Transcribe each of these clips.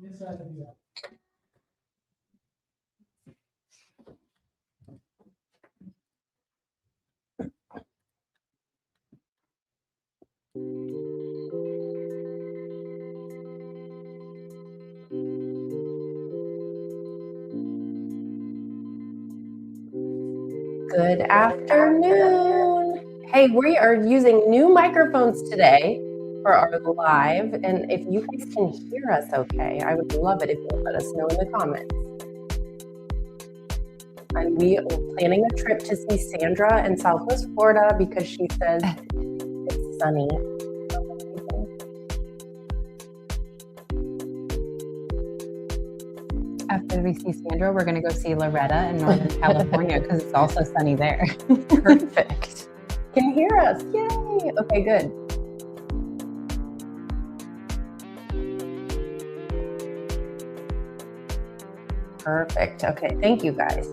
Good afternoon. Hey, we are using new microphones today for our live, and if you guys can hear us okay, I would love it if you would let us know in the comments. And we are planning a trip to see Sandra in Southwest Florida because she says it's sunny. After we see Sandra, we're going to go see Loretta in Northern California because it's also sunny there. Perfect. Can you hear us? Yay! Okay, good. Perfect. Okay, thank you guys.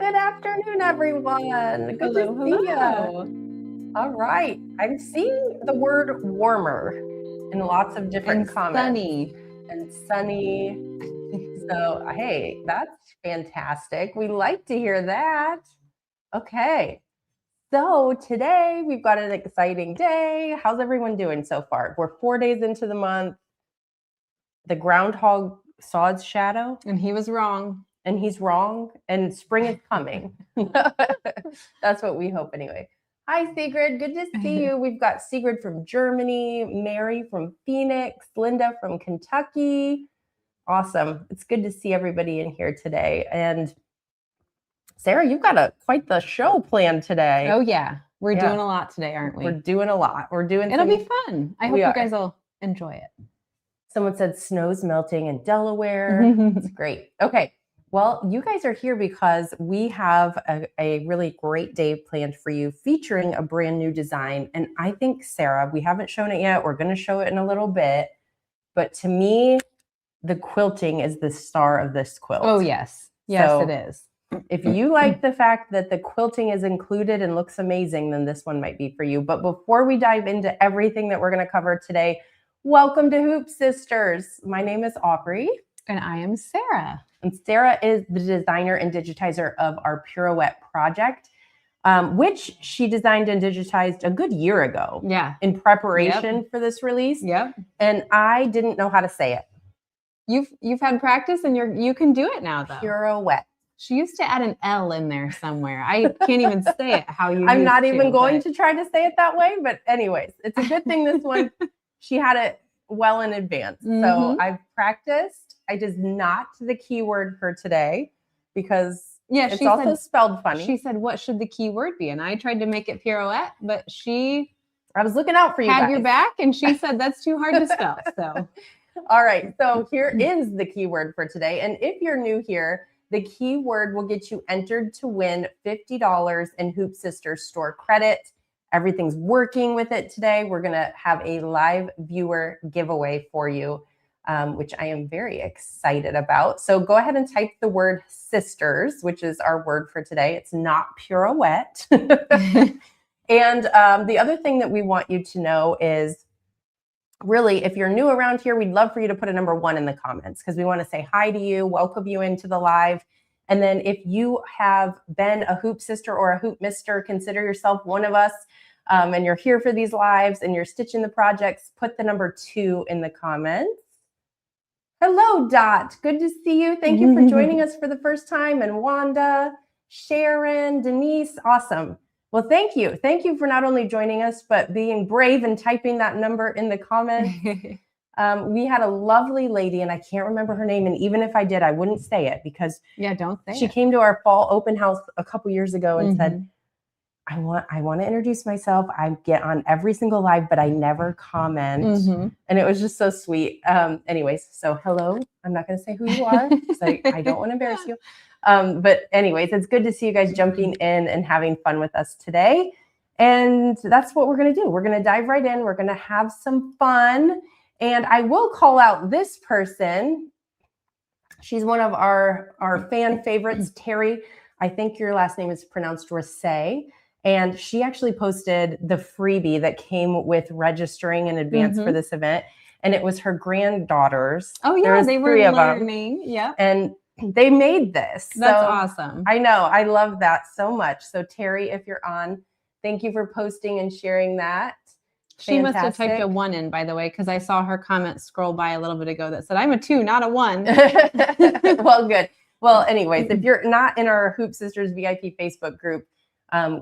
Good afternoon, everyone. Good Hello, to see hello. you. All right. I'm seeing the word warmer in lots of different And comments. sunny. And sunny. So, hey, that's fantastic. We like to hear that. Okay. So today we've got an exciting day. How's everyone doing so far? We're 4 days into the month. The groundhog saw its shadow. And he was wrong. And he's wrong, and spring is coming. That's what we hope anyway. Hi, Sigrid. Good to see you. We've got Sigrid from Germany, Mary from Phoenix, Linda from Kentucky. Awesome. It's good to see everybody in here today. And Sarah, you've got quite the show planned today. Oh, yeah. We're doing a lot today, aren't we? We're doing a lot. It'll be fun. I hope you guys will enjoy it. Someone said snow's melting in Delaware. It's great. Okay. Well, you guys are here because we have a really great day planned for you featuring a brand new design. And I think, Sarah, we haven't shown it yet. We're going to show it in a little bit. But to me, the quilting is the star of this quilt. Oh, yes. Yes, so it is. If you like the fact that the quilting is included and looks amazing, then this one might be for you. But before we dive into everything that we're going to cover today, welcome to Hoop Sisters. My name is Aubrey. And I am Sarah. And Sarah is the designer and digitizer of our Pirouette project, which she designed and digitized a good year ago. Yeah. In preparation for this release. Yep. And I didn't know how to say it. You've had practice and you can do it now, though. Pirouette. She used to add an L in there somewhere. I can't even say it how you I'm not even going to try to say it that way. But anyways, it's a good thing this one, she had it well in advance. So I've practiced. I just knocked the keyword for today because it's also spelled funny. She said, what should the keyword be? And I tried to make it pirouette, but I was looking out for you had guys. your back and she said, that's too hard to spell. So, all right. So here is the keyword for today. And if you're new here, the keyword will get you entered to win $50 in Hoop Sisters store credit. Everything's working with it today. We're going to have a live viewer giveaway for you, which I am very excited about. So go ahead and type the word sisters, which is our word for today. It's not pirouette. And the other thing that we want you to know is, really, if you're new around here, we'd love for you to put a number 1 in the comments because we want to say hi to you, welcome you into the live. And then if you have been a Hoop Sister or a Hoop Mister, consider yourself one of us, and you're here for these lives and you're stitching the projects, put the number 2 in the comments. Hello, Dot. Good to see you. Thank you for joining us for the first time. And Wanda, Sharon, Denise, awesome. Well, thank you. Thank you for not only joining us, but being brave and typing that number in the comments. We had a lovely lady, and I can't remember her name. And even if I did, I wouldn't say it because don't say she came to our fall open house a couple years ago and said, I want to introduce myself. I get on every single live, but I never comment. And it was just so sweet. Anyways, so hello. I'm not going to say who you are because I don't want to embarrass you. But anyways, it's good to see you guys jumping in and having fun with us today. And that's what we're going to do. We're going to dive right in. We're going to have some fun. And I will call out this person. She's one of our fan favorites, Terry. I think your last name is pronounced Rasay. And she actually posted the freebie that came with registering in advance for this event. And it was her granddaughters. Oh, yeah. They were learning. Yeah. And they made this. That's awesome. I know. I love that so much. So Terry, if you're on, thank you for posting and sharing that. She must have typed a 1 in, by the way, because I saw her comment scroll by a little bit ago that said, I'm a 2, not a 1. Well, good. Well, anyways, if you're not in our Hoop Sisters VIP Facebook group,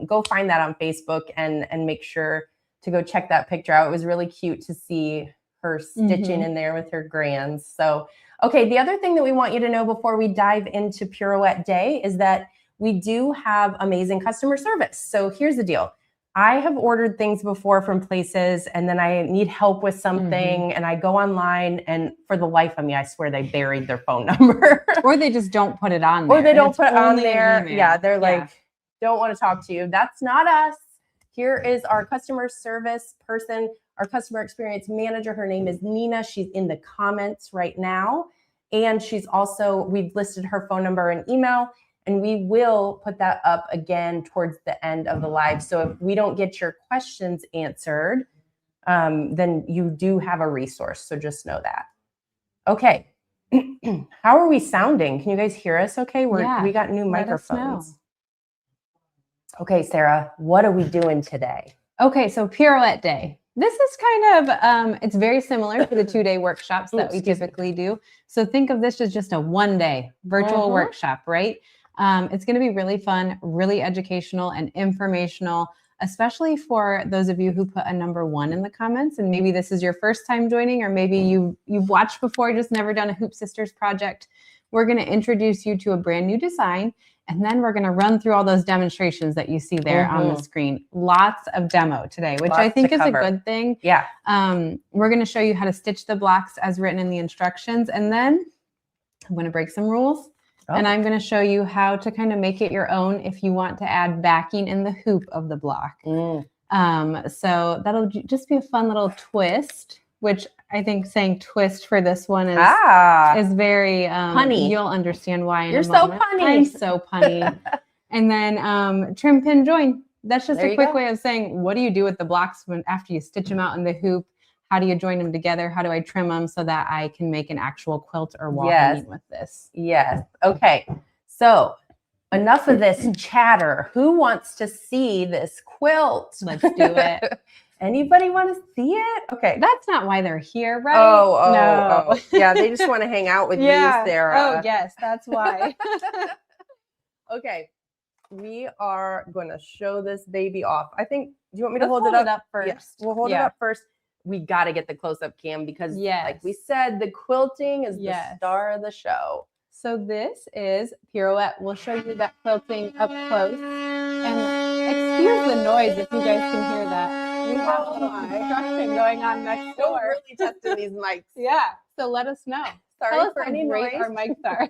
go find that on Facebook and make sure to go check that picture out. It was really cute to see her stitching in there with her grands. So, okay, the other thing that we want you to know before we dive into Pirouette Day is that we do have amazing customer service. So here's the deal. I have ordered things before from places and then I need help with something and I go online and for the life of me, I swear they buried their phone number. Or they just don't put it on there. Or they don't put it on there. Yeah, they're like, don't want to talk to you. That's not us. Here is our customer service person, our customer experience manager. Her name is Nina. She's in the comments right now. And she's also, we've listed her phone number and email. And we will put that up again towards the end of the live. So if we don't get your questions answered, then you do have a resource. So just know that. Okay. How are we sounding? Can you guys hear us okay? We got new microphones. Okay, Sarah, what are we doing today? Okay, so Pirouette Day. This is kind of, it's very similar to the 2-day workshops that we typically do. So think of this as just a 1-day virtual workshop, right? It's going to be really fun, really educational and informational, especially for those of you who put a number 1 in the comments. And maybe this is your first time joining, or maybe you've watched before, just never done a Hoop Sisters project. We're going to introduce you to a brand new design. And then we're going to run through all those demonstrations that you see there on the screen. Lots of demo today, which I think is a good thing. Yeah. We're going to show you how to stitch the blocks as written in the instructions. And then I'm going to break some rules. And I'm going to show you how to kind of make it your own if you want to add backing in the hoop of the block. So that'll just be a fun little twist, which I think saying twist for this one is very punny. You'll understand why in a moment. So punny. I'm so punny. And then trim, pin, join. That's just a quick way of saying, what do you do with the blocks after you stitch them out in the hoop? How do you join them together? How do I trim them so that I can make an actual quilt or wall hanging with this? Yes. Okay. So enough of this chatter. Who wants to see this quilt? Let's do it. Anybody want to see it? Okay. That's not why they're here, right? No. Yeah, they just want to hang out with you, Sarah. Oh, yes, that's why. Okay. We are going to show this baby off. I think, do you want me to Let's hold it up first? Yes, we'll hold it up first. We got to get the close-up cam because, like we said, the quilting is the star of the show. So this is Pirouette. We'll show you that quilting up close. And excuse the noise if you guys can hear that. We have a little construction going on next door. We're really testing these mics. Yeah. So let us know. Sorry for any noise. Our mics are.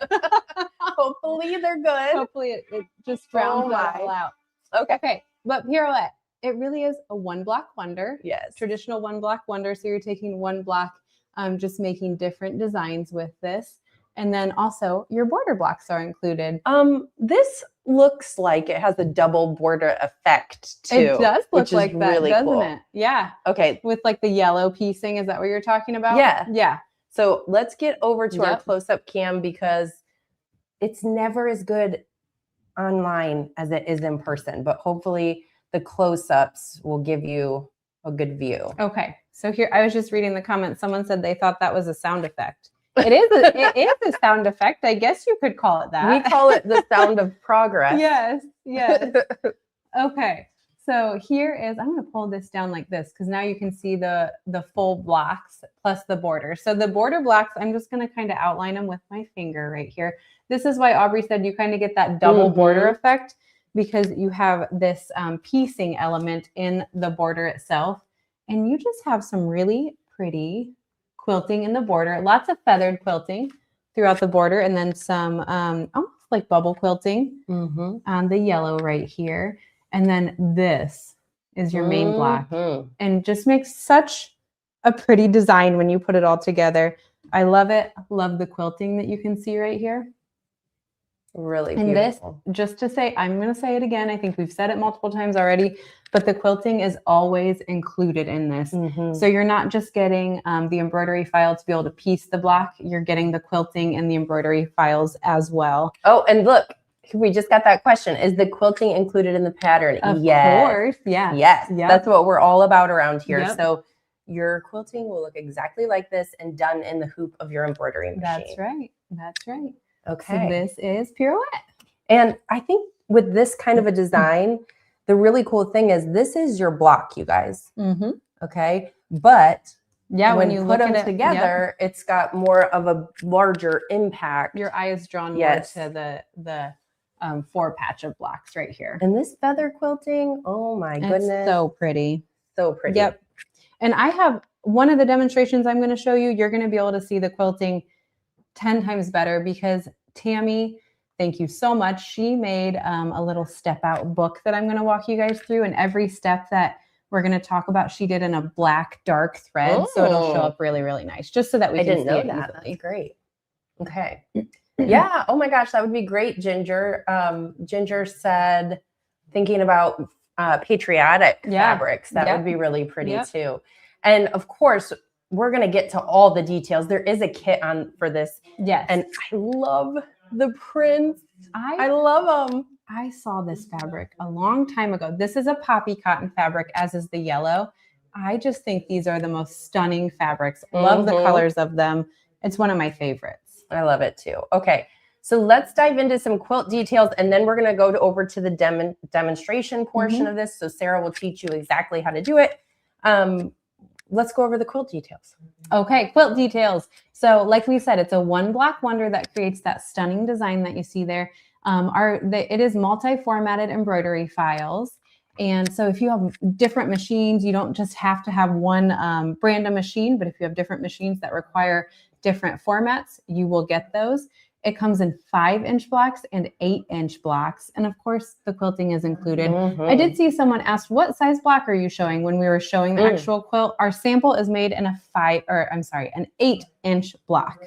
Hopefully they're good. Hopefully it just drowns that all out. Okay. But Pirouette, it really is a 1-block wonder. Yes. Traditional 1-block wonder. So you're taking 1 block, just making different designs with this. And then also your border blocks are included. This looks like it has a double border effect too. It does look like that, really doesn't cool. it? Yeah. Okay. With like the yellow piecing, is that what you're talking about? Yeah. Yeah. So let's get over to our close-up cam because it's never as good online as it is in person, but hopefully the close-ups will give you a good view. Okay. So here, I was just reading the comments. Someone said they thought that was a sound effect. It is a sound effect. I guess you could call it that. We call it the sound of progress. Yes. Okay. So here is, I'm going to pull this down like this because now you can see the full blocks plus the border. So the border blocks, I'm just going to kind of outline them with my finger right here. This is why Aubrey said you kind of get that double border effect because you have this piecing element in the border itself. And you just have some really pretty quilting in the border, lots of feathered quilting throughout the border, and then some almost like bubble quilting on the yellow right here. And then this is your main block and just makes such a pretty design when you put it all together. I love it. Love the quilting that you can see right here. Really and beautiful. This, just to say, I'm going to say it again. I think we've said it multiple times already, but the quilting is always included in this. So you're not just getting the embroidery file to be able to piece the block. You're getting the quilting and the embroidery files as well. Oh, and look, we just got that question. Is the quilting included in the pattern? Of course. Yeah. Yes. Yep. That's what we're all about around here. So your quilting will look exactly like this and done in the hoop of your embroidery machine. That's right. That's right. Okay. So this is Pirouette. And I think with this kind of a design, the really cool thing is this is your block, you guys. Okay. But when you put them together, it's got more of a larger impact. Your eye is drawn more to the 4 patch of blocks right here. And this feather quilting, oh my goodness. It's so pretty. So pretty. Yep. And I have one of the demonstrations I'm going to show you. You're going to be able to see the quilting 10 times better because Tammy, thank you so much. She made a little step out book that I'm going to walk you guys through, and every step that we're going to talk about, she did in a black dark thread. So it'll show up really, really nice just so that we can see it easily. That's great. Okay. Yeah. Oh my gosh, that would be great, Ginger. Ginger said, thinking about patriotic fabrics. That would be really pretty too. And of course, we're going to get to all the details. There is a kit on for this. Yes. And I love the prints. I love them. I saw this fabric a long time ago. This is a poppy cotton fabric, as is the yellow. I just think these are the most stunning fabrics. Love the colors of them. It's one of my favorites. I love it too. Okay. So let's dive into some quilt details, and then we're going to go over to the demonstration portion of this. So Sarah will teach you exactly how to do it. Let's go over the quilt details. Okay, quilt details. So like we said, it's a one block wonder that creates that stunning design that you see there. It is multi-formatted embroidery files. And so if you have different machines, you don't just have to have one brand of machine, but if you have different machines that require different formats, you will get those. It comes in 5-inch blocks and 8-inch blocks. And of course, the quilting is included. I did see someone ask, what size block are you showing when we were showing the actual quilt? Our sample is made in an 8-inch block.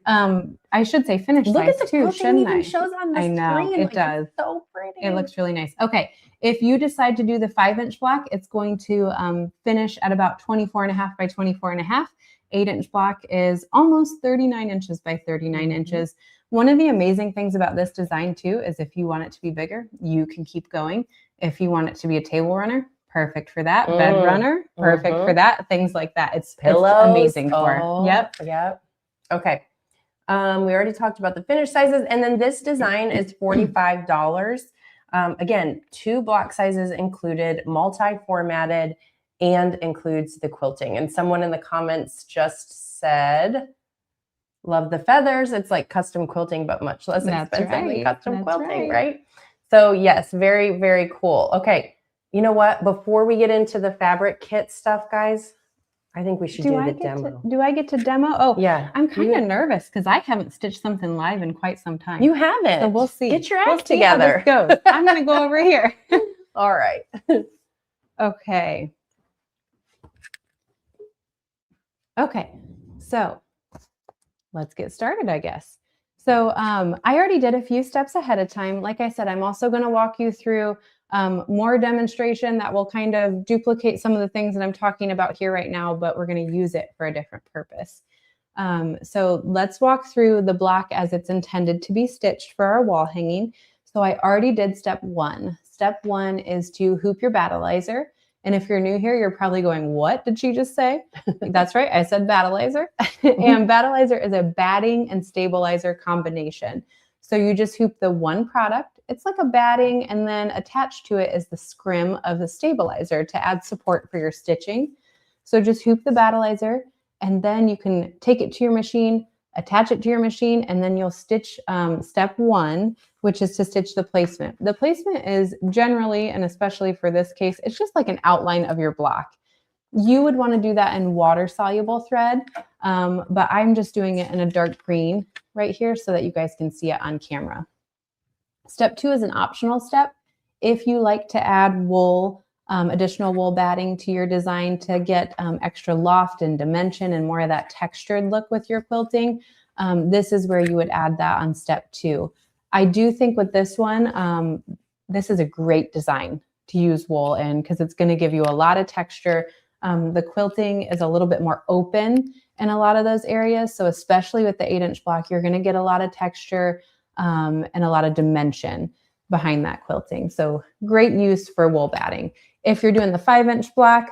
I should say finished size too. Look at the quilting even shows on the screen. I know, it does. It's so pretty. It looks really nice. Okay, if you decide to do the 5-inch block, it's going to finish at about 24.5 by 24.5. 8-inch block is almost 39 inches by 39 inches. One of the amazing things about this design too is if you want it to be bigger, you can keep going. If you want it to be a table runner, perfect for that. Bed runner, perfect for that. Things like that. It's amazing for. Yep. Okay. We already talked about the finished sizes, and then this design is $45. Again, 2 block sizes included, multi-formatted, and includes the quilting. And someone in the comments just said, love the feathers. It's like custom quilting, but much less expensive than custom quilting, right? So yes, very, very cool. Okay, you know what? Before we get into the fabric kit stuff, guys, I think we should do the demo. Do I get to demo? Oh, yeah. I'm kind of nervous because I haven't stitched something live in quite some time. You haven't? So we'll see. Get your act together. How this goes. I'm going to go over here. All right. Okay. Okay, so let's get started, I guess. So I already did a few steps ahead of time. Like I said, I'm also going to walk you through more demonstration that will kind of duplicate some of the things that I'm talking about here right now, but we're going to use it for a different purpose. So let's walk through the block as it's intended to be stitched for our wall hanging. So I already did step 1. Step 1 is to hoop your battleizer. And if you're new here, you're probably going, what did she just say? That's right, I said battleizer. And battleizer is a batting and stabilizer combination. So you just hoop the one product. It's like a batting, and then attached to it is the scrim of the stabilizer to add support for your stitching. So just hoop the battleizer, and then you can take it to your machine, attach it to your machine, and then you'll stitch step 1, which is to stitch the placement. The placement is generally, and especially for this case, it's just like an outline of your block. You would want to do that in water-soluble thread, but I'm just doing it in a dark green right here so that you guys can see it on camera. Step 2 is an optional step. If you like to add wool, additional wool batting to your design to get extra loft and dimension and more of that textured look with your quilting, this is where you would add that on step 2. I do think with this one, this is a great design to use wool in because it's going to give you a lot of texture. The quilting is a little bit more open in a lot of those areas. So especially with the 8-inch block, you're going to get a lot of texture and a lot of dimension behind that quilting. So great use for wool batting. If you're doing the 5-inch block,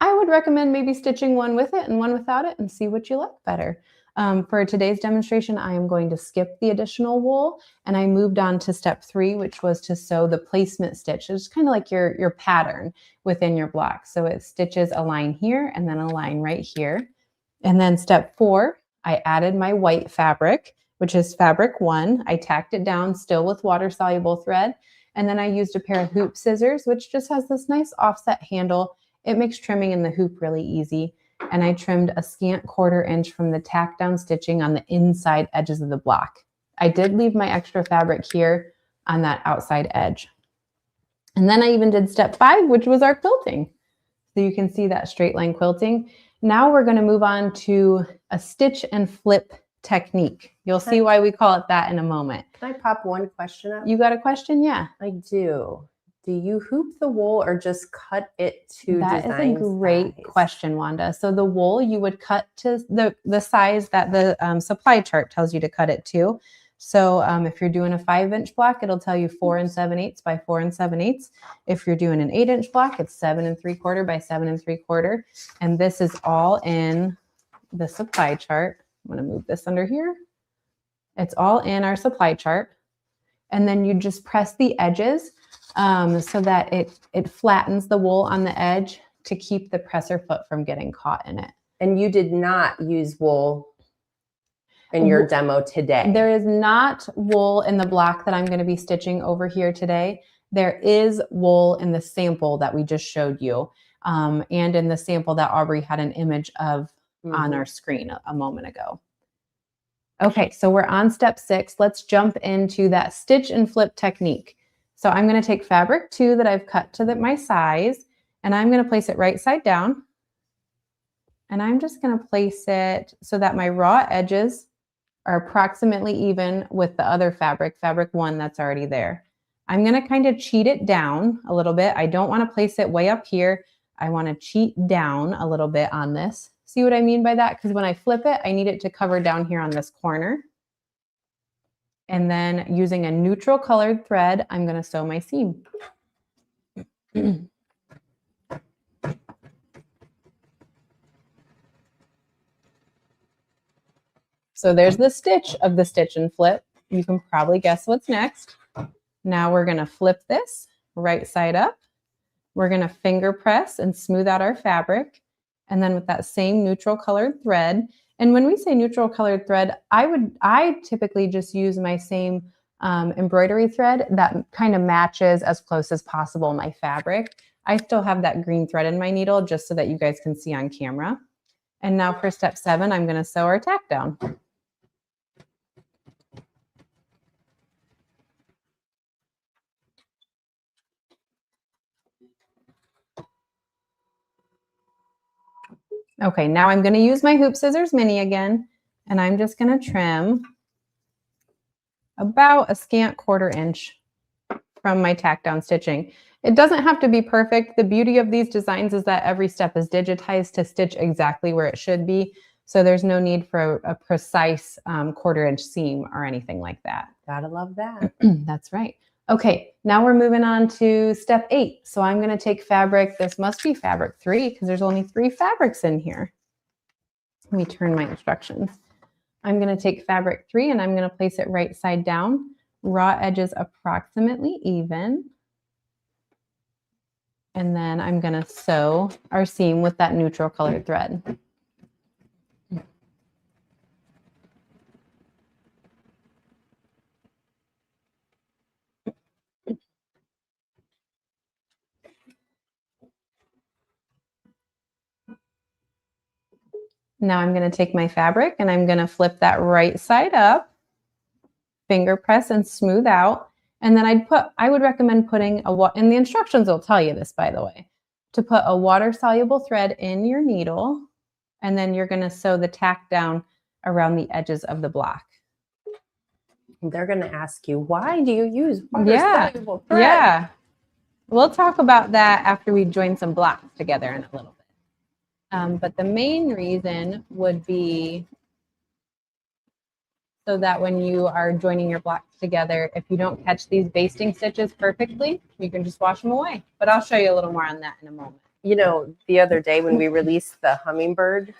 I would recommend maybe stitching one with it and one without it and see what you like better. For today's demonstration, I am going to skip the additional wool, and I moved on to step 3, which was to sew the placement stitch. It's kind of like your pattern within your block. So it stitches a line here and then a line right here. And then step 4, I added my white fabric, which is fabric 1. I tacked it down still with water-soluble thread. And then I used a pair of hoop scissors, which just has this nice offset handle. It makes trimming in the hoop really easy. And I trimmed a scant 1/4 inch from the tack down stitching on the inside edges of the block. I did leave my extra fabric here on that outside edge. And then I even did step 5, which was our quilting. So you can see that straight line quilting. Now we're going to move on to a stitch and flip technique. You'll see why we call it that in a moment. Can I pop one question up? You got a question? Yeah. I do. Do you hoop the wool or just cut it to That is a great size? question, Wanda. So the wool you would cut to the size that the supply chart tells you to cut it to. So if you're doing a 5-inch block, it'll tell you 4 7/8 by 4 7/8. If you're doing an 8-inch block, it's 7 3/4 by 7 3/4. And this is all in the supply chart. I'm going to move this under here. It's all in our supply chart. And then you just press the edges so that it flattens the wool on the edge to keep the presser foot from getting caught in it. And you did not use wool in your demo today? There is not wool in the block that I'm going to be stitching over here today. There is wool in the sample that we just showed you, and in the sample that Aubrey had an image of on our screen a moment ago. Okay, so we're on step 6. Let's jump into that stitch and flip technique. So I'm going to take fabric 2 that I've cut to my size, and I'm going to place it right side down. And I'm just going to place it so that my raw edges are approximately even with the other fabric 1 that's already there. I'm going to kind of cheat it down a little bit. I don't want to place it way up here. I want to cheat down a little bit on this. See what I mean by that? Because when I flip it, I need it to cover down here on this corner. And then using a neutral colored thread, I'm going to sew my seam. So there's the stitch of the stitch and flip. You can probably guess what's next. Now we're going to flip this right side up. We're going to finger press and smooth out our fabric. And then with that same neutral colored thread, and when we say neutral colored thread, I typically just use my same embroidery thread that kind of matches as close as possible my fabric. I still have that green thread in my needle just so that you guys can see on camera. And now for step 7, I'm going to sew our tack down. Okay, now I'm going to use my hoop scissors mini again, and I'm just going to trim about a scant 1/4 inch from my tack down stitching. It doesn't have to be perfect. The beauty of these designs is that every step is digitized to stitch exactly where it should be. So there's no need for a precise 1/4 inch seam or anything like that. Gotta love that. That's right. Okay, now we're moving on to step 8. So I'm going to take fabric. This must be fabric 3 because there's only 3 fabrics in here. Let me turn my instructions. I'm going to take fabric 3 and I'm going to place it right side down. Raw edges approximately even. And then I'm going to sew our seam with that neutral colored thread. Now I'm going to take my fabric and I'm going to flip that right side up, finger press and smooth out. And then I would recommend putting and the instructions will tell you this, by the way, to put a water soluble thread in your needle. And then you're going to sew the tack down around the edges of the block. They're going to ask you, why do you use water soluble thread? Yeah. We'll talk about that after we join some blocks together in a little bit. But the main reason would be so that when you are joining your blocks together, if you don't catch these basting stitches perfectly, you can just wash them away. But I'll show you a little more on that in a moment. You know, the other day when we released the hummingbird,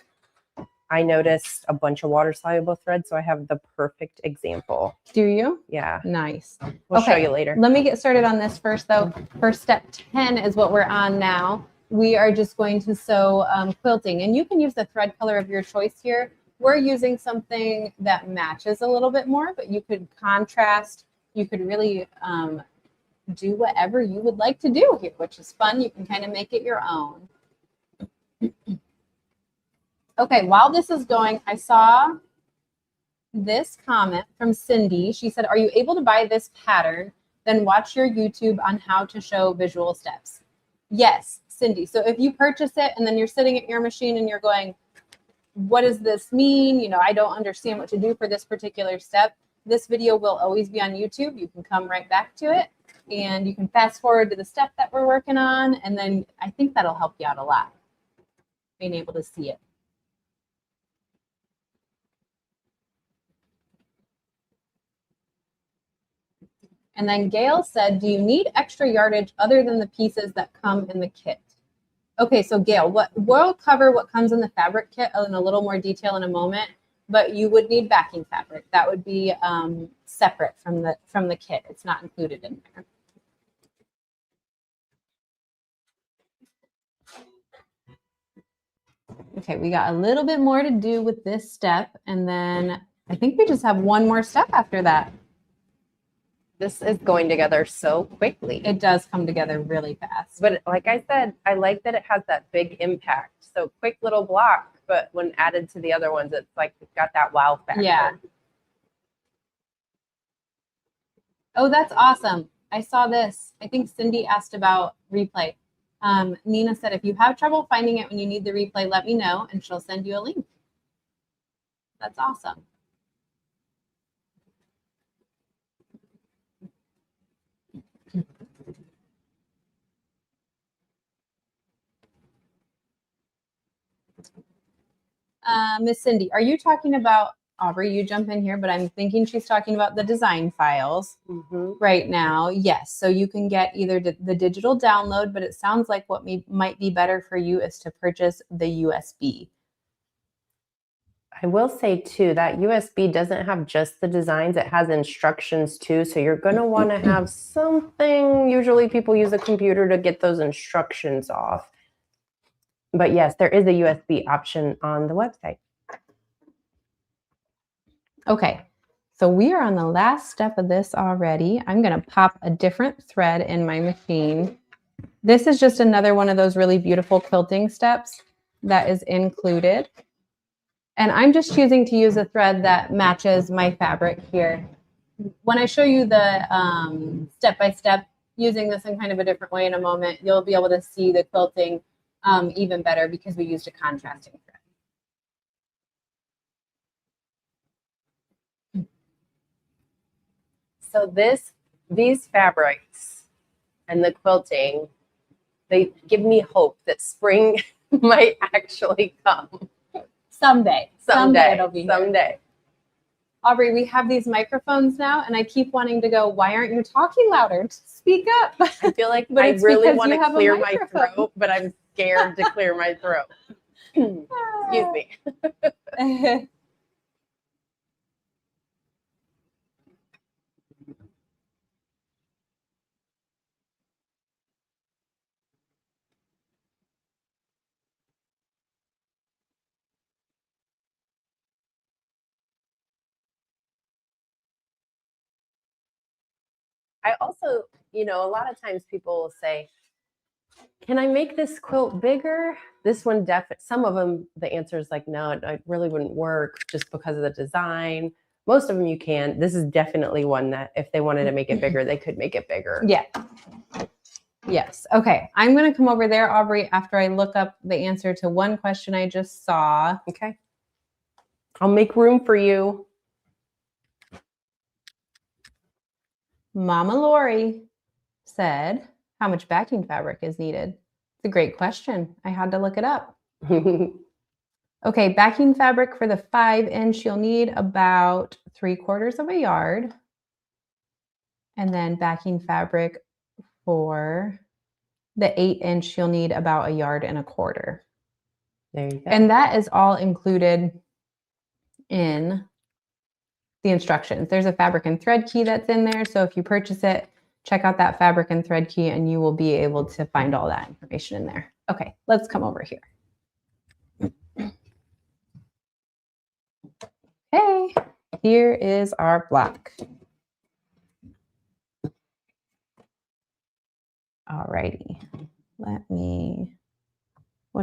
I noticed a bunch of water soluble thread. So I have the perfect example. Do you? Yeah. Nice. We'll show you later. Let me get started on this first, though. For step 10 is what we're on now. We are just going to sew quilting, and you can use the thread color of your choice here. We're using something that matches a little bit more, but you could contrast. You could really do whatever you would like to do here, which is fun. You can kind of make it your own. Okay, while this is going, I saw this comment from Cindy. She said, "Are you able to buy this pattern, then watch your YouTube on how to show visual steps?" Yes, Cindy. So if you purchase it and then you're sitting at your machine and you're going, what does this mean? You know, I don't understand what to do for this particular step. This video will always be on YouTube. You can come right back to it and you can fast forward to the step that we're working on. And then I think that'll help you out a lot, being able to see it. And then Gail said, do you need extra yardage other than the pieces that come in the kit? Okay, so Gail, we'll cover what comes in the fabric kit in a little more detail in a moment, but you would need backing fabric. That would be separate from the kit. It's not included in there. Okay, we got a little bit more to do with this step, and then I think we just have one more step after that. This is going together so quickly. It does come together really fast. But like I said, I like that it has that big impact. So quick little block, but when added to the other ones, it's like it's got that wow factor. Yeah. Oh, that's awesome. I saw this. I think Cindy asked about replay. Nina said, if you have trouble finding it when you need the replay, let me know and she'll send you a link. That's awesome. Miss Cindy, are you talking about, Aubrey, you jump in here, but I'm thinking she's talking about the design files right now. Yes, so you can get either the digital download, but it sounds like what might be better for you is to purchase the USB. I will say too, that USB doesn't have just the designs, it has instructions too. So you're going to want to have something. Usually people use a computer to get those instructions off. But yes, there is a USB option on the website. Okay, so we are on the last step of this already. I'm going to pop a different thread in my machine. This is just another one of those really beautiful quilting steps that is included. And I'm just choosing to use a thread that matches my fabric here. When I show you the step-by-step using this in kind of a different way in a moment, you'll be able to see the quilting even better because we used a contrasting thread. So these fabrics and the quilting, they give me hope that spring might actually come. Someday it'll be someday. Here. Aubrey, we have these microphones now, and I keep wanting to go, why aren't you talking louder? Speak up. I feel like I really want to clear my throat, but I'm scared to clear my throat. Excuse me. I also, you know, a lot of times people will say, can I make this quilt bigger? This one, some of them, the answer is like, no, it really wouldn't work just because of the design. Most of them you can. This is definitely one that if they wanted to make it bigger, they could make it bigger. Yeah. Yes. Okay. I'm going to come over there, Aubrey, after I look up the answer to one question I just saw. Okay. I'll make room for you. Mama Lori said, how much backing fabric is needed? It's a great question. I had to look it up. Okay, backing fabric for the 5-inch, you'll need about 3/4 of a yard. And then backing fabric for the 8-inch, you'll need about 1.25 yards. There you go. And that is all included in the instructions. There's a fabric and thread key that's in there. So if you purchase it, check out that fabric and thread key and you will be able to find all that information in there. Okay, let's come over here. Okay, here is our block. Alrighty, what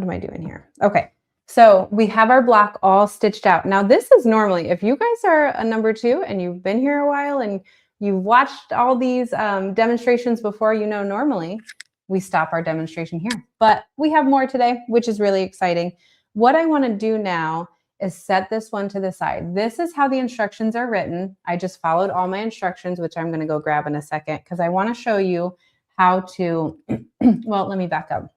am I doing here? Okay. So we have our block all stitched out. Now this is normally, if you guys are a number 2 and you've been here a while and you've watched all these demonstrations before, you know, normally we stop our demonstration here, but we have more today, which is really exciting. What I want to do now is set this one to the side. This is how the instructions are written. I just followed all my instructions, which I'm going to go grab in a second because I want to show you how to, well, let me back up.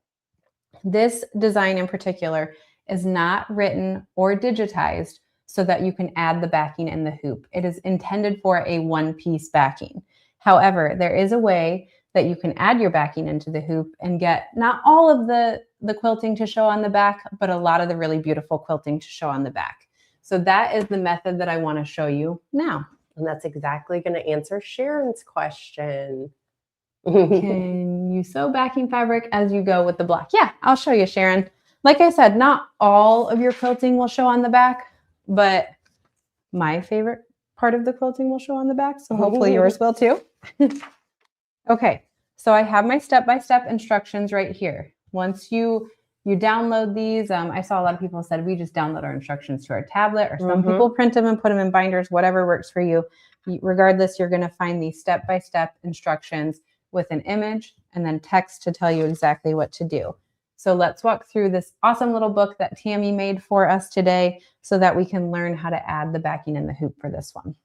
This design in particular is not written or digitized so that you can add the backing and the hoop. It is intended for a one-piece backing. However, there is a way that you can add your backing into the hoop and get not all of the quilting to show on the back, but a lot of the really beautiful quilting to show on the back. So that is the method that I want to show you now. And that's exactly going to answer Sharon's question. Can you sew backing fabric as you go with the block? Yeah, I'll show you, Sharon. Like I said, not all of your quilting will show on the back, but my favorite part of the quilting will show on the back. So hopefully yours will too. Okay, so I have my step-by-step instructions right here. Once you download these, I saw a lot of people said we just download our instructions to our tablet, or some people print them and put them in binders, whatever works for you. Regardless, you're going to find these step-by-step instructions with an image and then text to tell you exactly what to do. So let's walk through this awesome little book that Tammy made for us today so that we can learn how to add the backing and the hoop for this one.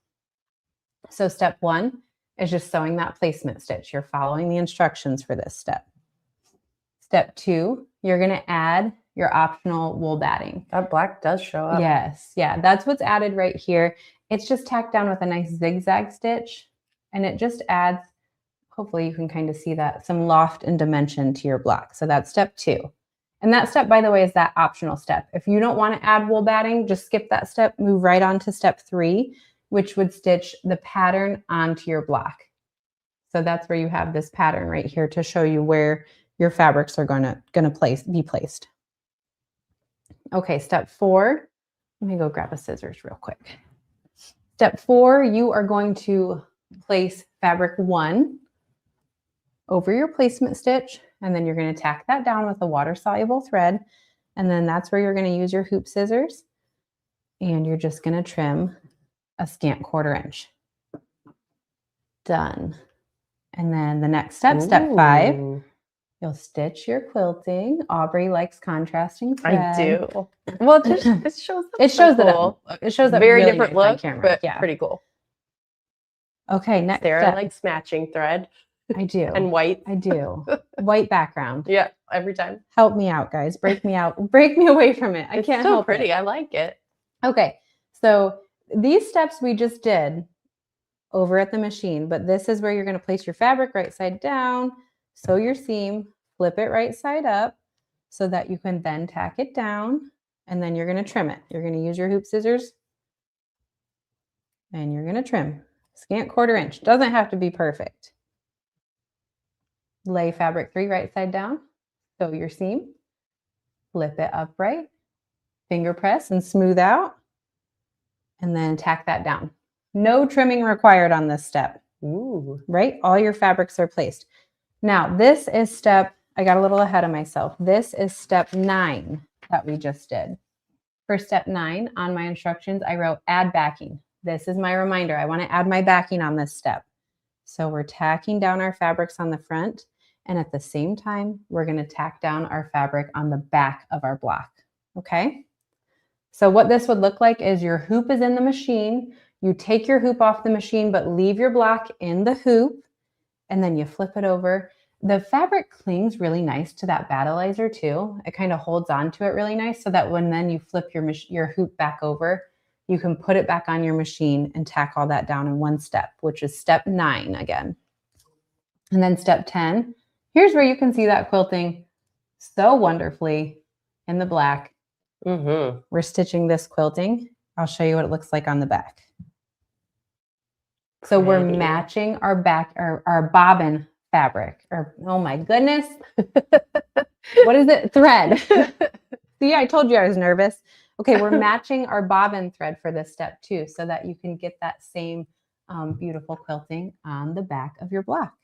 So step 1 is just sewing that placement stitch. You're following the instructions for this step. Step 2, you're going to add your optional wool batting. That black does show up. Yes, yeah, that's what's added right here. It's just tacked down with a nice zigzag stitch, and it just adds, hopefully you can kind of see that, some loft and dimension to your block. So that's step 2. And that step, by the way, is that optional step. If you don't want to add wool batting, just skip that step, move right on to step 3, which would stitch the pattern onto your block. So that's where you have this pattern right here to show you where your fabrics are gonna be placed. Okay, step 4. Let me go grab a scissors real quick. Step 4, you are going to place fabric 1 over your placement stitch, and then you're going to tack that down with a water-soluble thread, and then that's where you're going to use your hoop scissors, and you're just going to trim a scant 1/4 inch. Done. And then the next step, step 5, you'll stitch your quilting. Aubrey likes contrasting thread. I do. Well, it shows up. It shows cool. It shows up very really different nice on look, camera. but Yeah. pretty cool. Okay, next Sarah step. likes matching thread. I do. And white. I do. White background. Yeah, every time. Help me out, guys. Break me out. Break me away from it. I It's can't so help pretty. it. I like it. Okay, so these steps we just did over at the machine, but this is where you're going to place your fabric right side down, sew your seam, flip it right side up so that you can then tack it down, and then you're going to trim it. You're going to use your hoop scissors and you're going to trim. Scant 1/4 inch. Doesn't have to be perfect. Lay fabric 3 right side down, sew your seam, flip it upright, finger press and smooth out, and then tack that down. No trimming required on this step. Ooh. Right? All your fabrics are placed. Now, this is I got a little ahead of myself. This is step 9 that we just did. For step 9 on my instructions, I wrote add backing. This is my reminder. I want to add my backing on this step. So we're tacking down our fabrics on the front, and at the same time, we're going to tack down our fabric on the back of our block. Okay? So what this would look like is your hoop is in the machine. You take your hoop off the machine, but leave your block in the hoop, and then you flip it over. The fabric clings really nice to that battleizer too. It kind of holds on to it really nice so that when then you flip your hoop back over, you can put it back on your machine and tack all that down in one step, which is step 9 again. And then step 10, here's where you can see that quilting so wonderfully in the black. We're stitching this quilting. I'll show you what it looks like on the back. So we're matching our bobbin fabric, or oh my goodness, what is it? Thread. See, I told you I was nervous. Okay, we're matching our bobbin thread for this step too, so that you can get that same beautiful quilting on the back of your block.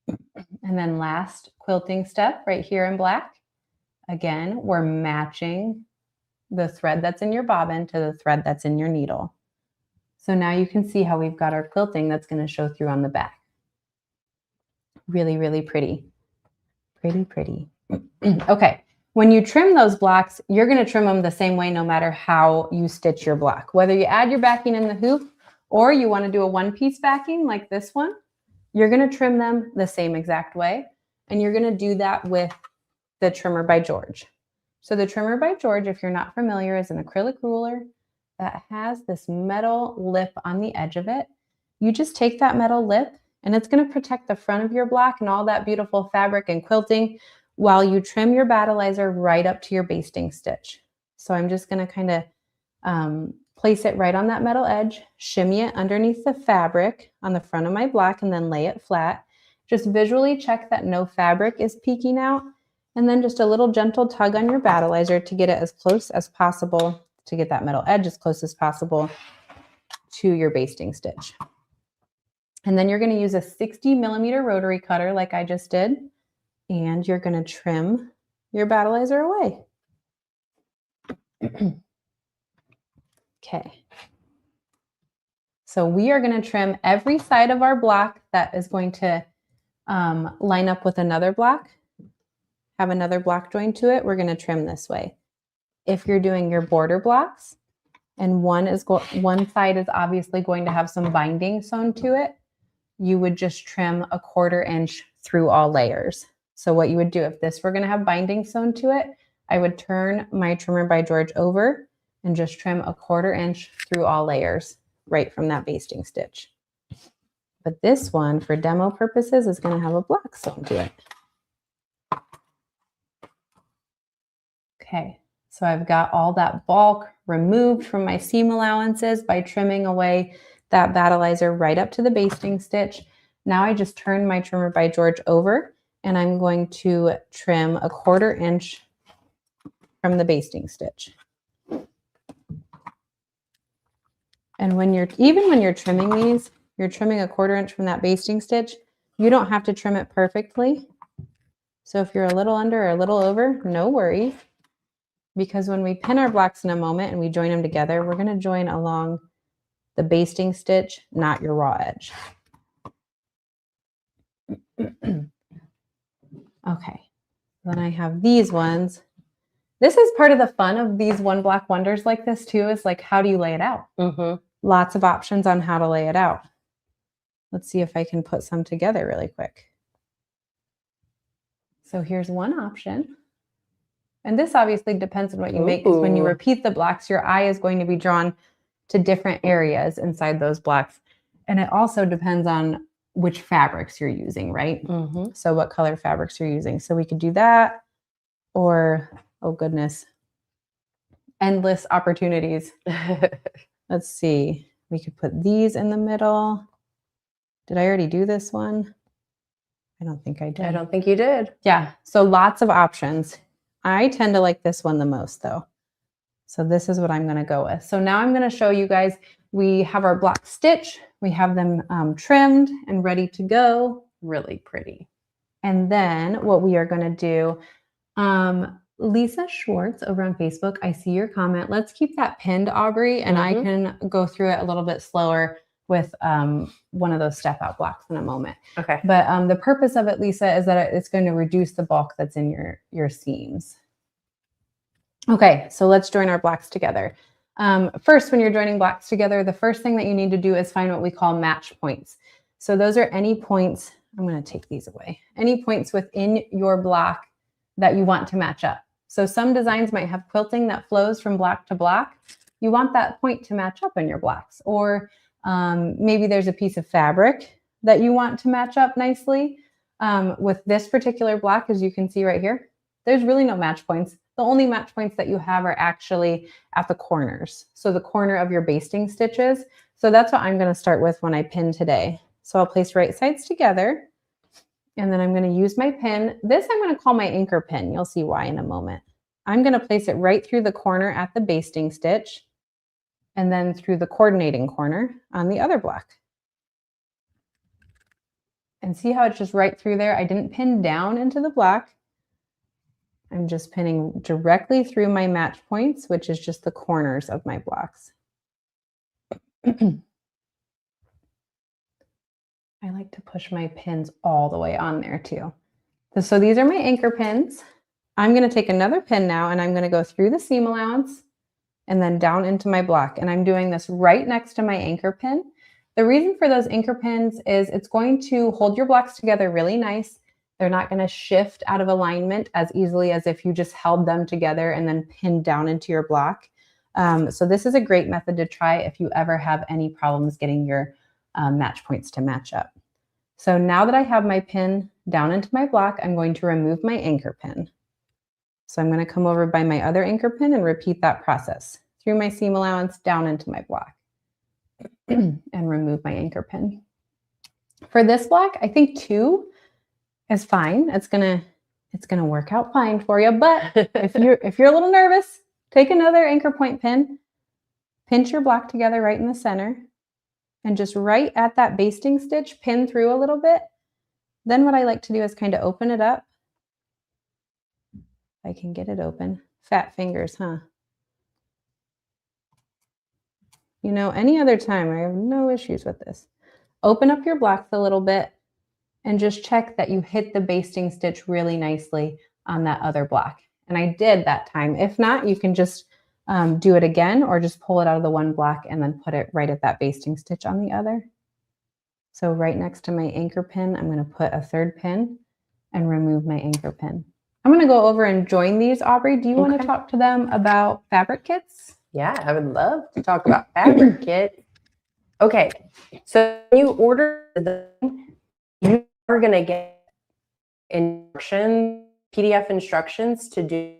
And then last quilting step right here in black. Again, we're matching the thread that's in your bobbin to the thread that's in your needle. So now you can see how we've got our quilting that's going to show through on the back. Really, really pretty. Pretty, pretty. Okay, When you trim those blocks, you're going to trim them the same way no matter how you stitch your block. Whether you add your backing in the hoop or you want to do a one-piece backing like this one, you're going to trim them the same exact way. And you're going to do that with the trimmer by George. So the trimmer by George, if you're not familiar, is an acrylic ruler that has this metal lip on the edge of it. You just take that metal lip and it's going to protect the front of your block and all that beautiful fabric and quilting while you trim your battleizer right up to your basting stitch. So I'm just going to kind of place it right on that metal edge, shimmy it underneath the fabric on the front of my block, and then lay it flat. Just visually check that no fabric is peeking out, and then just a little gentle tug on your battleizer to get it as close as possible, to get that metal edge as close as possible to your basting stitch. And then you're going to use a 60mm rotary cutter like I just did, and you're going to trim your battleizer away. Okay. So we are going to trim every side of our block that is going to line up with another block, have another block joined to it. We're going to trim this way. If you're doing your border blocks and one side is obviously going to have some binding sewn to it, you would just trim a 1/4 inch through all layers. So what you would do if this were going to have binding sewn to it, I would turn my trimmer by George over and just trim a 1/4 inch through all layers right from that basting stitch. But this one, for demo purposes, is going to have a block sewn to it. Okay, so I've got all that bulk removed from my seam allowances by trimming away that battleizer right up to the basting stitch. Now I just turn my trimmer by George over and I'm going to trim a 1/4 inch from the basting stitch. And when you're trimming these, you're trimming a 1/4 inch from that basting stitch. You don't have to trim it perfectly. So if you're a little under or a little over, no worries. Because when we pin our blocks in a moment and we join them together, we're going to join along the basting stitch, not your raw edge. Okay, then I have these ones. This is part of the fun of these one block wonders like this too, is like, how do you lay it out? Lots of options on how to lay it out. Let's see if I can put some together really quick. So here's one option. And this obviously depends on what you make, because when you repeat the blocks, your eye is going to be drawn to different areas inside those blocks. And it also depends on which fabrics you're using, right? So what color fabrics you're using. So we could do that, or, oh goodness, endless opportunities. Let's see. We could put these in the middle. Did I already do this one? I don't think I did. I don't think you did. Yeah, so lots of options. I tend to like this one the most though. So this is what I'm going to go with. So now I'm going to show you guys, we have our block stitch. We have them trimmed and ready to go. Really pretty. And then what we are going to do, Lisa Schwartz over on Facebook, I see your comment. Let's keep that pinned, Aubrey, and I can go through it a little bit slower with one of those step out blocks in a moment. Okay. But the purpose of it, Lisa, is that it's going to reduce the bulk that's in your seams. Okay, so let's join our blocks together. First, when you're joining blocks together, the first thing that you need to do is find what we call match points. So those are any points, I'm going to take these away, any points within your block that you want to match up. So some designs might have quilting that flows from block to block. You want that point to match up in your blocks. Or maybe there's a piece of fabric that you want to match up nicely. With this particular block, as you can see right here, there's really no match points. The only match points that you have are actually at the corners. So the corner of your basting stitches. So that's what I'm going to start with when I pin today. So I'll place right sides together, and then I'm going to use my pin. This I'm going to call my anchor pin. You'll see why in a moment. I'm going to place it right through the corner at the basting stitch, and then through the coordinating corner on the other block. And see how it's just right through there? I didn't pin down into the block. I'm just pinning directly through my match points, which is just the corners of my blocks. I like to push my pins all the way on there too. So these are my anchor pins. I'm going to take another pin now and I'm going to go through the seam allowance and then down into my block. And I'm doing this right next to my anchor pin. The reason for those anchor pins is it's going to hold your blocks together really nice. They're not going to shift out of alignment as easily as if you just held them together and then pinned down into your block. So this is a great method to try if you ever have any problems getting your match points to match up. So now that I have my pin down into my block, I'm going to remove my anchor pin. So I'm going to come over by my other anchor pin and repeat that process through my seam allowance down into my block and remove my anchor pin. For this block, I think 2 is fine. It's gonna work out fine for you. But if you're a little nervous, take another anchor point pin, pinch your block together right in the center, and just right at that basting stitch, pin through a little bit. Then what I like to do is kind of open it up. I can get it open. Fat fingers, huh? You know, any other time, I have no issues with this. Open up your blocks a little bit and just check that you hit the basting stitch really nicely on that other block. And I did that time. If not, you can just do it again or just pull it out of the one block and then put it right at that basting stitch on the other. So right next to my anchor pin, I'm going to put a third pin and remove my anchor pin. I'm going to go over and join these. Aubrey, do you want to talk to them about fabric kits? Yeah, I would love to talk about fabric kits. Okay, so when you order them, you are going to get instructions, PDF instructions to do,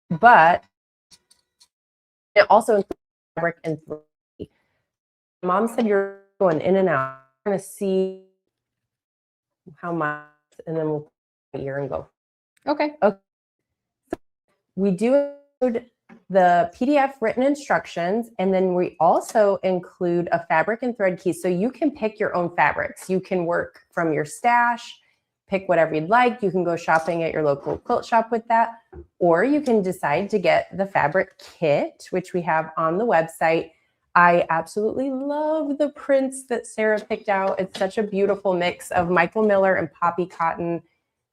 but it also includes fabric and thread. Mom said you're going in and out. I'm going to see how much, and then we'll put it here and go. Okay. So we do include the PDF written instructions, and then we also include a fabric and thread key. So you can pick your own fabrics. You can work from your stash, pick whatever you'd like. You can go shopping at your local quilt shop with that, or you can decide to get the fabric kit, which we have on the website. I absolutely love the prints that Sarah picked out. It's such a beautiful mix of Michael Miller and poppy cotton.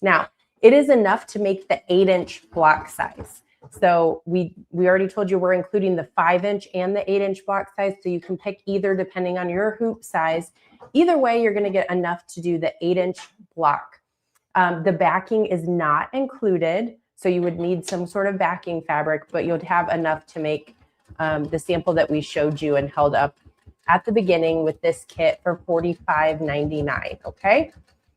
Now, it is enough to make the 8-inch block size. So we already told you we're including the 5-inch and the 8-inch block size. So you can pick either depending on your hoop size. Either way, you're going to get enough to do the 8-inch block. The backing is not included. So you would need some sort of backing fabric, but you'll have enough to make the sample that we showed you and held up at the beginning with this kit for $45.99. Okay.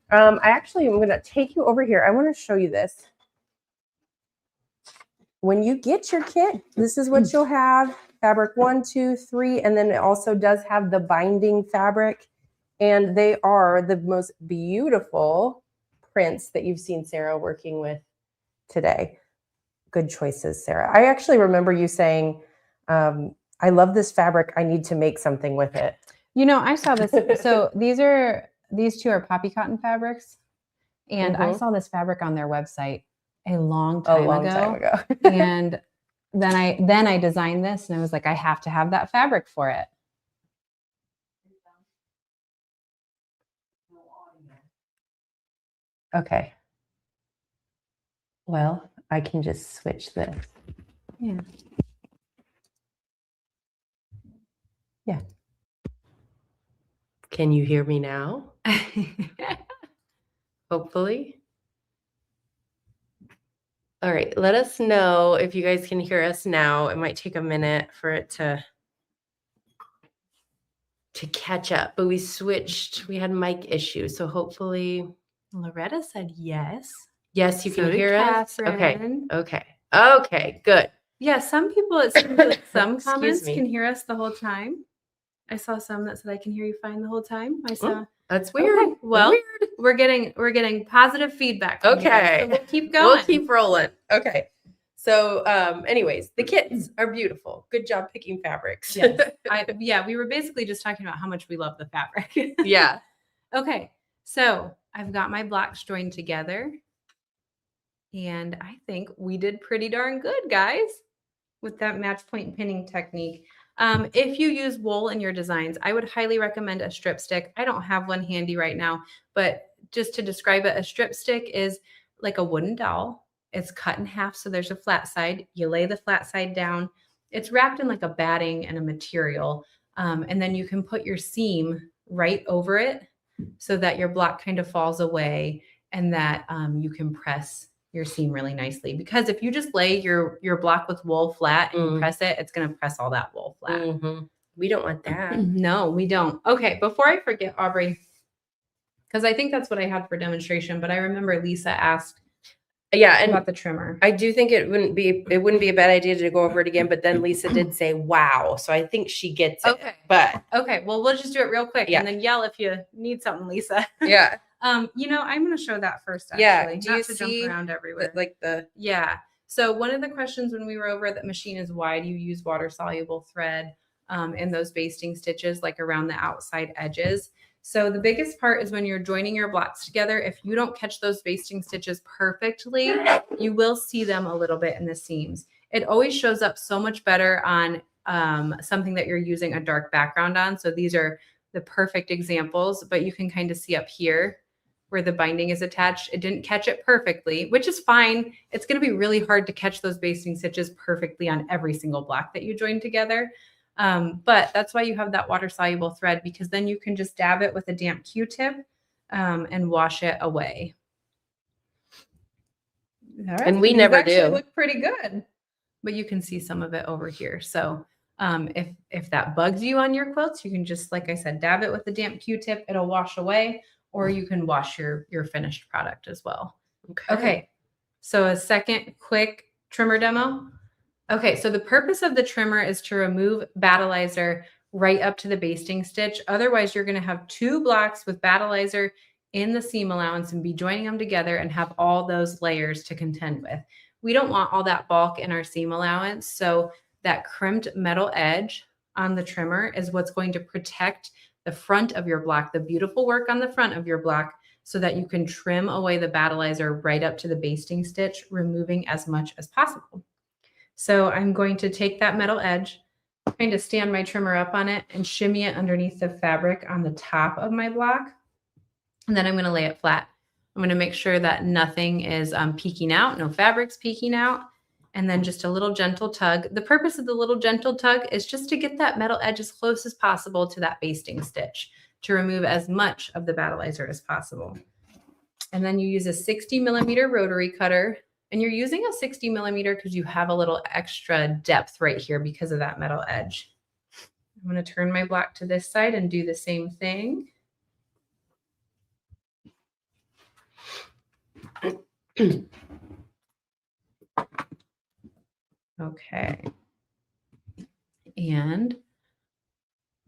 I'm going to take you over here. I want to show you this. When you get your kit, this is what you'll have. Fabric 1, 2, 3, and then it also does have the binding fabric. And they are the most beautiful prints that you've seen Sarah working with today. Good choices, Sarah. I actually remember you saying, I love this fabric. I need to make something with it. You know, I saw this. So these 2 are poppy cotton fabrics. And I saw this fabric on their website a long time ago. And then I designed this and I was like, I have to have that fabric for it. Okay. Well, I can just switch this. Yeah. Yeah. Can you hear me now? Hopefully. All right, let us know if you guys can hear us now. It might take a minute for it to catch up, but we switched. We had mic issues, so hopefully Loretta said yes. Yes, you So can did hear us. Catherine. Okay, good. Yeah, some people, it seems like some Excuse comments me. can hear us the whole time. I saw some that said I can hear you fine the whole time. I saw. That's weird. Okay, well, weird. we're getting positive feedback. From you guys, so we'll keep going. We'll keep rolling. Okay. So, anyways, the kits are beautiful. Good job picking fabrics. Yes. We were basically just talking about how much we love the fabric. Yeah. Okay, so I've got my blocks joined together. And I think we did pretty darn good, guys, with that match point pinning technique. If you use wool in your designs, I would highly recommend a strip stick. I don't have one handy right now, but just to describe it, a strip stick is like a wooden dowel. It's cut in half, so there's a flat side. You lay the flat side down. It's wrapped in like a batting and a material. And then you can put your seam right over it so that your block kind of falls away and that you can press your seam really nicely. Because if you just lay your block with wool flat and you press it, it's going to press all that wool flat. Mm-hmm. We don't want that. No, we don't. Okay, before I forget, Aubrey, because I think that's what I had for demonstration, but I remember Lisa asked and about the trimmer. I do think it wouldn't be a bad idea to go over it again, but then Lisa did say, wow. So I think she gets it. Okay. But okay, well, we'll just do it real quick and then yell if you need something, Lisa. Yeah. I'm going to show that first, actually. Yeah. Do not you to see jump around everywhere. Yeah. So one of the questions when we were over at the machine is why do you use water-soluble thread in those basting stitches, like around the outside edges? So the biggest part is when you're joining your blocks together, if you don't catch those basting stitches perfectly, you will see them a little bit in the seams. It always shows up so much better on something that you're using a dark background on. So these are the perfect examples, but you can kind of see up here where the binding is attached. It didn't catch it perfectly, which is fine. It's going to be really hard to catch those basting stitches perfectly on every single block that you join together. But that's why you have that water soluble thread, because then you can just dab it with a damp Q-tip and wash it away. All right. And we never do. Look pretty good, but you can see some of it over here. So if that bugs you on your quilts, you can just, like I said, dab it with a damp Q-tip. It'll wash away, or you can wash your finished product as well. Okay. So a second quick trimmer demo. Okay, so the purpose of the trimmer is to remove battleizer right up to the basting stitch. Otherwise, you're going to have two blocks with battleizer in the seam allowance and be joining them together and have all those layers to contend with. We don't want all that bulk in our seam allowance, so that crimped metal edge on the trimmer is what's going to protect the front of your block, the beautiful work on the front of your block, so that you can trim away the battleizer right up to the basting stitch, removing as much as possible. So I'm going to take that metal edge, kind of stand my trimmer up on it and shimmy it underneath the fabric on the top of my block. And then I'm going to lay it flat. I'm going to make sure that nothing is peeking out, no fabric's peeking out. And then just a little gentle tug. The purpose of the little gentle tug is just to get that metal edge as close as possible to that basting stitch to remove as much of the battleizer as possible. And then you use a 60mm rotary cutter. And you're using a 60mm because you have a little extra depth right here because of that metal edge. I'm going to turn my block to this side and do the same thing. Okay. And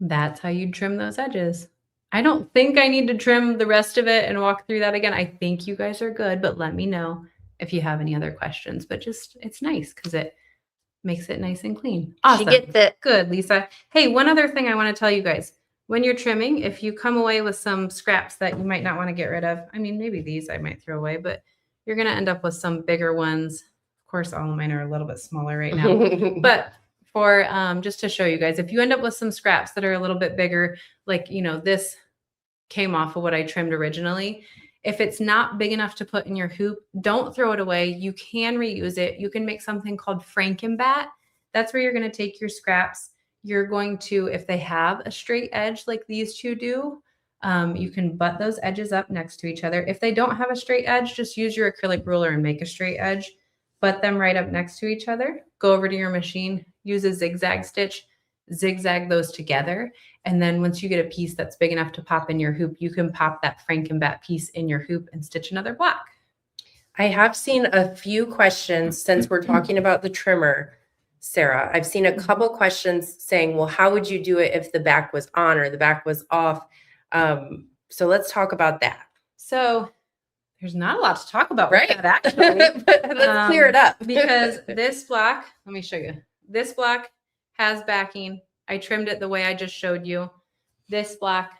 that's how you trim those edges. I don't think I need to trim the rest of it and walk through that again. I think you guys are good, but let me know if you have any other questions. But just, it's nice because it makes it nice and clean. Awesome. She gets it. Good, Lisa. Hey, one other thing I want to tell you guys. When you're trimming, if you come away with some scraps that you might not want to get rid of, I mean, maybe these I might throw away, but you're going to end up with some bigger ones. Of course, all of mine are a little bit smaller right now. But for just to show you guys, if you end up with some scraps that are a little bit bigger, like, you know, this came off of what I trimmed originally. If it's not big enough to put in your hoop, don't throw it away. You can reuse it. You can make something called Frankenbat. That's where you're going to take your scraps. You're going to, if they have a straight edge like these two do, you can butt those edges up next to each other. If they don't have a straight edge, just use your acrylic ruler and make a straight edge. Butt them right up next to each other. Go over to your machine, use a zigzag stitch, zigzag those together. And then once you get a piece that's big enough to pop in your hoop, you can pop that Frankenbat piece in your hoop and stitch another block. I have seen a few questions since we're talking about the trimmer, Sarah. I've seen a couple questions saying, well, how would you do it if the back was on or the back was off? So let's talk about that. So there's not a lot to talk about, right? With that, actually. But let's clear it up. Because this block, let me show you. This block has backing. I trimmed it the way I just showed you. This block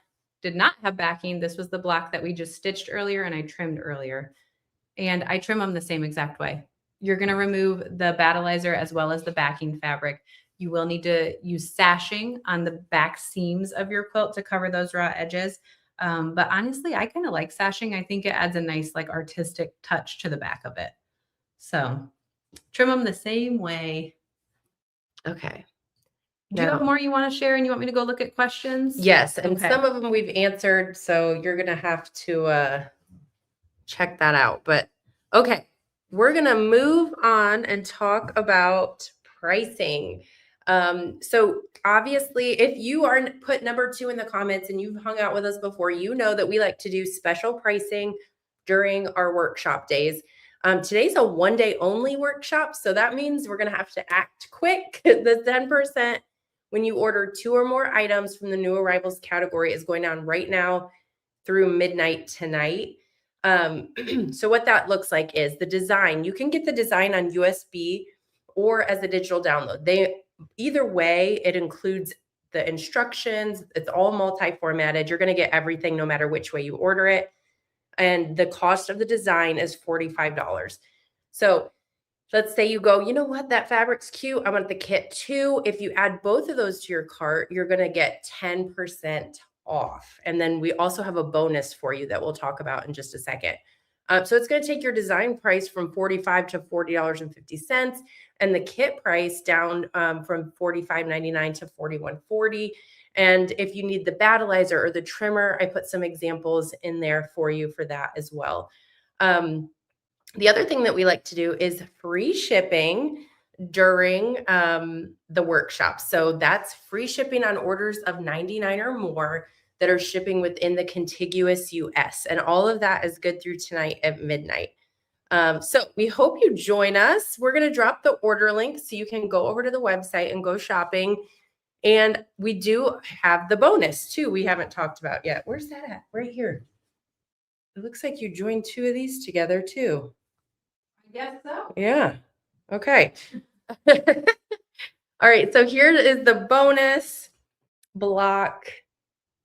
did not have backing. This was the block that we just stitched earlier and I trimmed earlier. And I trim them the same exact way. You're going to remove the battleizer as well as the backing fabric. You will need to use sashing on the back seams of your quilt to cover those raw edges. But honestly, I kind of like sashing. I think it adds a nice like artistic touch to the back of it. So trim them the same way. Okay. Do you have Now- more you want to share and you want me to go look at questions? Yes, and Okay. some of them we've answered, so you're gonna have to check that out. But okay, we're gonna move on and talk about pricing. So obviously, if you are put number 2 in the comments and you've hung out with us before, you know that we like to do special pricing during our workshop days. Today's a 1-day only workshop, so that means we're gonna have to act quick. The 10% when you order 2 or more items from the new arrivals category is going on right now through midnight tonight. So what that looks like is the design. You can get the design on USB or as a digital download. Either way, it includes the instructions. It's all multi-formatted. You're going to get everything no matter which way you order it. And the cost of the design is $45. So let's say you go, you know what, that fabric's cute. I want the kit too. If you add both of those to your cart, you're going to get 10% off. And then we also have a bonus for you that we'll talk about in just a second. So it's going to take your design price from $45 to $40.50 and the kit price down from $45.99 to $41.40. And if you need the battleizer or the trimmer, I put some examples in there for you for that as well. The other thing that we like to do is free shipping during the workshop. So that's free shipping on orders of $99 or more that are shipping within the contiguous US. And all of that is good through tonight at midnight. So we hope you join us. We're going to drop the order link so you can go over to the website and go shopping. And we do have the bonus too. We haven't talked about yet. Where's that at? Right here. It looks like you joined 2 of these together too. I guess so. Yeah. Okay. All right. So here is the bonus block.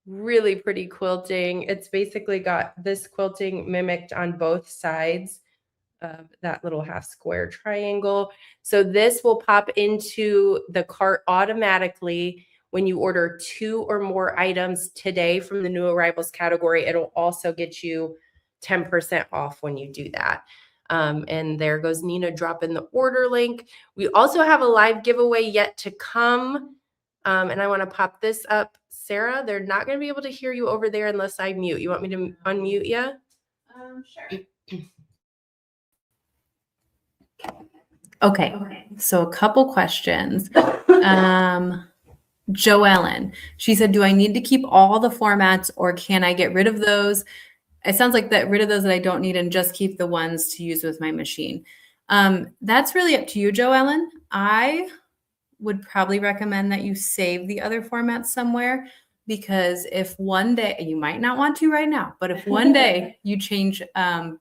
Really pretty quilting. It's basically got this quilting mimicked on both sides of that little half square triangle. So this will pop into the cart automatically when you order 2 or more items today from the new arrivals category. It'll also get you 10% off when you do that. And there goes Nina dropping the order link. We also have a live giveaway yet to come. And I want to pop this up. Sarah, they're not going to be able to hear you over there unless I mute. You want me to unmute you? Sure. Okay. So a couple questions. Joellen, she said, do I need to keep all the formats or can I get rid of those? It sounds like rid of those that I don't need and just keep the ones to use with my machine. That's really up to you, Joellen. I would probably recommend that you save the other formats somewhere because if one day, you might not want to right now, but if one day you change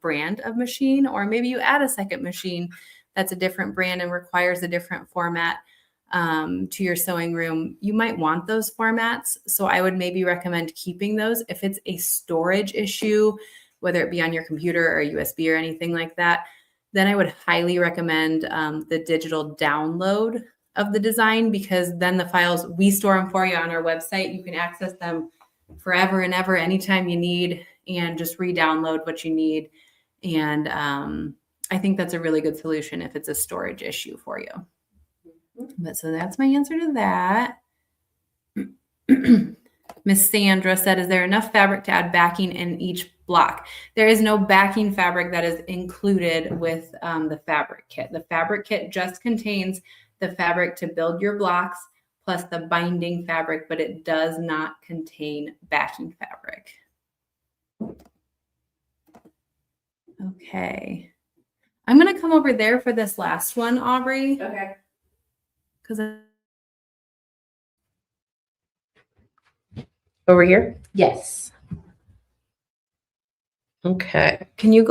brand of machine or maybe you add a second machine that's a different brand and requires a different format to your sewing room, you might want those formats. So I would maybe recommend keeping those. If it's a storage issue, whether it be on your computer or USB or anything like that, then I would highly recommend the digital download of the design because then the files, we store them for you on our website. You can access them forever and ever, anytime you need, and just re-download what you need. And I think that's a really good solution if it's a storage issue for you. But so that's my answer to that. Miss Sandra said, is there enough fabric to add backing in each block? There is no backing fabric that is included with the fabric kit. The fabric kit just contains the fabric to build your blocks plus the binding fabric, but it does not contain backing fabric. Okay. I'm going to come over there for this last one, Aubrey. Okay. Because Over here? yes. Okay. Can you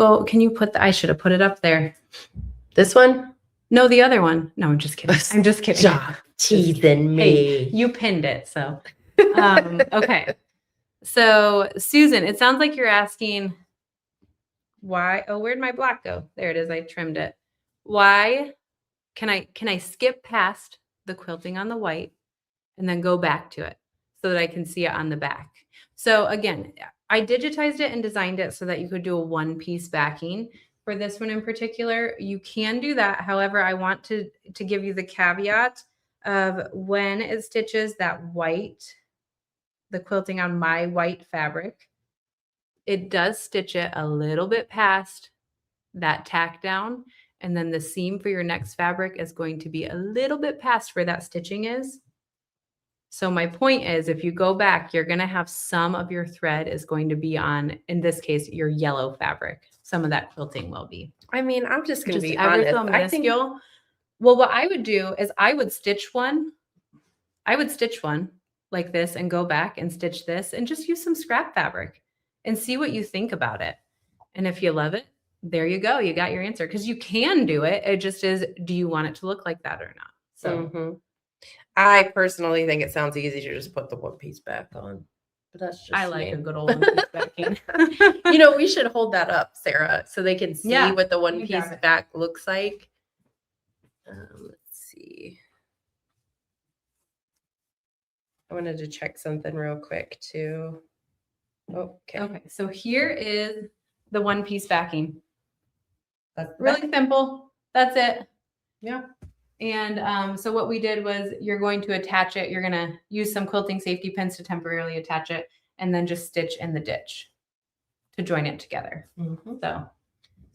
put I should have put it up there. This one? No, the other one. No, I'm just kidding. I'm just kidding. Stop teasing me. Hey, you pinned it, so. Okay. So, Susan, it sounds like you're asking why. Oh, where'd my block go? There it is. I trimmed it. Why can I skip past the quilting on the white and then go back to it so that I can see it on the back? So again, I digitized it and designed it so that you could do a one-piece backing. For this one in particular, you can do that. However, I want to give you the caveat of when it stitches that white, the quilting on my white fabric, it does stitch it a little bit past that tack down. And then the seam for your next fabric is going to be a little bit past where that stitching is. So my point is, if you go back, you're going to have some of your thread is going to be on, in this case, your yellow fabric. Some of that quilting will be. I mean, I'm just going to Just be ever honest. so minuscule. Well, what I would do is I would stitch one like this and go back and stitch this and just use some scrap fabric and see what you think about it. And if you love it, there you go. You got your answer, because you can do it. It just is, do you want it to look like that or not? So I personally think it sounds easy to just put the one piece back on. But that's just I like me. a good old one piece backing. You know, we should hold that up, Sarah, so they can see Yeah, what the one you piece got it. back looks like. Let's see. I wanted to check something real quick too. Okay. Okay, so here is the one piece backing. That's Really simple. That's it. Yeah. And so what we did was, you're going to attach it. You're going to use some quilting safety pins to temporarily attach it, and then just stitch in the ditch to join it together. So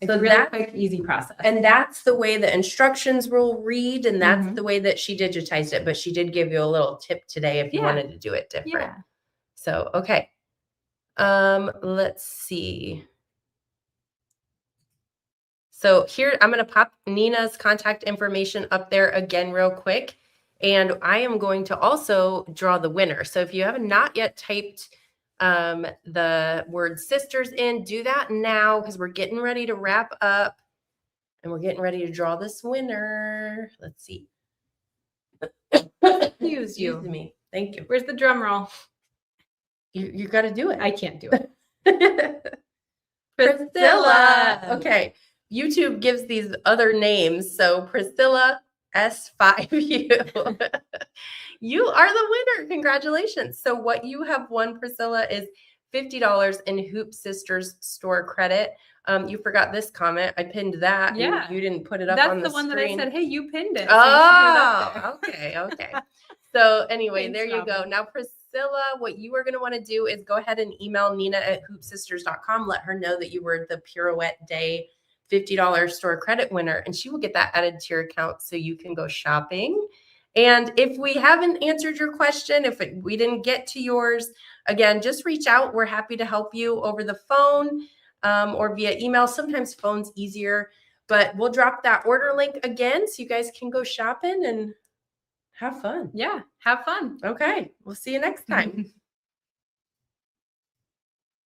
it's a really quick, easy process. And that's the way the instructions will read, and that's the way that she digitized it. But she did give you a little tip today if you wanted to do it different. Yeah. So, okay. Let's see. So here, I'm going to pop Nina's contact information up there again real quick. And I am going to also draw the winner. So if you have not yet typed the word sisters in, do that now, because we're getting ready to wrap up. And we're getting ready to draw this winner. Let's see. Excuse you. Excuse me. Thank you. Where's the drum roll? You got to do it. I can't do it. Priscilla. Okay. YouTube gives these other names. So Priscilla S5U. You are the winner. Congratulations. So what you have won, Priscilla, is $50 in Hoop Sisters store credit. You forgot this comment. I pinned that. Yeah. And you didn't put it up That's on the one screen. that I said, hey, you pinned it. So you should put it up there. Oh, okay. So anyway, Thanks, there you go. Robin. Now, Priscilla, what you are going to want to do is go ahead and email Nina at hoopsisters.com. Let her know that you were the Pirouette Day $50 store credit winner, and she will get that added to your account so you can go shopping. And if we haven't answered your question, if we didn't get to yours, again, just reach out. We're happy to help you over the phone or via email. Sometimes phone's easier, but we'll drop that order link again so you guys can go shopping and have fun. Yeah. Have fun. Okay. We'll see you next time.